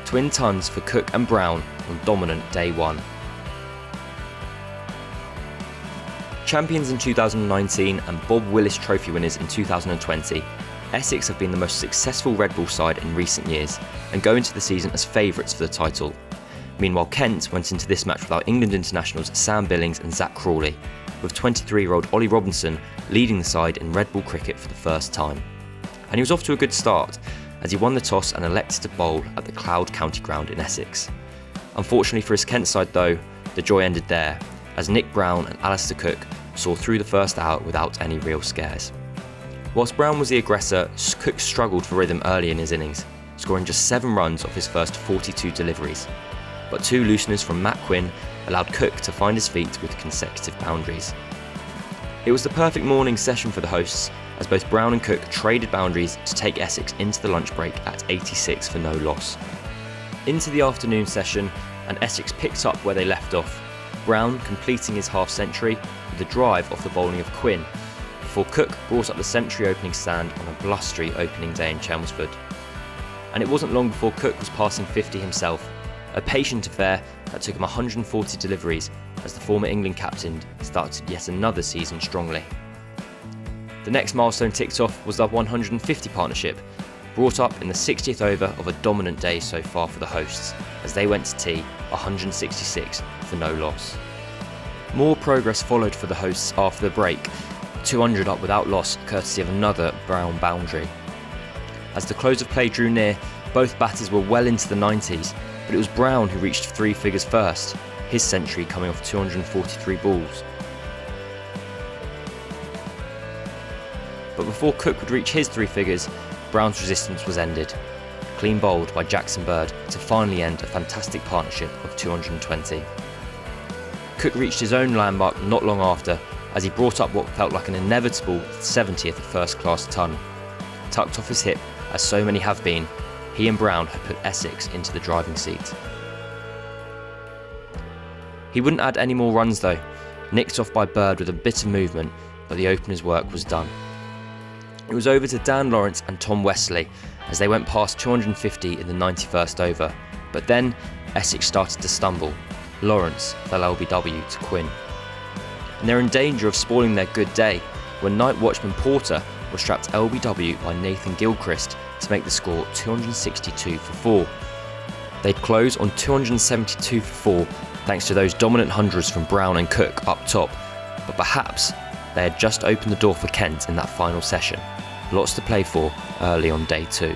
twin tons for Cook and Browne on dominant day one. Champions in 2019 and Bob Willis Trophy winners in 2020, Essex have been the most successful Red Bull side in recent years and go into the season as favourites for the title. Meanwhile, Kent went into this match without England internationals Sam Billings and Zach Crawley, with 23-year-old Ollie Robinson leading the side in Red Bull cricket for the first time. And he was off to a good start, as he won the toss and elected to bowl at the Cloud County Ground in Essex. Unfortunately for his Kent side though, the joy ended there, as Nick Browne and Alastair Cook saw through the first hour without any real scares. Whilst Browne was the aggressor, Cook struggled for rhythm early in his innings, scoring just 7 runs off his first 42 deliveries. But 2 looseners from Matt Quinn allowed Cook to find his feet with consecutive boundaries. It was the perfect morning session for the hosts, as both Browne and Cook traded boundaries to take Essex into the lunch break at 86 for no loss. Into the afternoon session, and Essex picked up where they left off, Browne completing his half-century with a drive off the bowling of Quinn, before Cook brought up the century opening stand on a blustery opening day in Chelmsford. And it wasn't long before Cook was passing 50 himself, a patient affair that took him 140 deliveries as the former England captain started yet another season strongly. The next milestone ticked off was the 150 partnership, brought up in the 60th over of a dominant day so far for the hosts, as they went to tea 166 for no loss. More progress followed for the hosts after the break, 200 up without loss courtesy of another Browne boundary. As the close of play drew near, both batters were well into the 90s, but it was Browne who reached 3 figures first, his century coming off 243 balls. But before Cook would reach his 3 figures, Browne's resistance was ended, clean bowled by Jackson Bird to finally end a fantastic partnership of 220. Cook reached his own landmark not long after, as he brought up what felt like an inevitable 70th first-class ton. Tucked off his hip, as so many have been, he and Browne had put Essex into the driving seat. He wouldn't add any more runs though, nicked off by Bird with a bit of movement, but the opener's work was done. It was over to Dan Lawrence and Tom Westley as they went past 250 in the 91st over, but then Essex started to stumble. Lawrence fell LBW to Quinn. And they're in danger of spoiling their good day when night watchman Porter was strapped LBW by Nathan Gilchrist to make the score 262 for 4. They'd close on 272 for 4 thanks to those dominant hundreds from Browne and Cook up top, but perhaps they had just opened the door for Kent in that final session. Lots to play for early on day 2.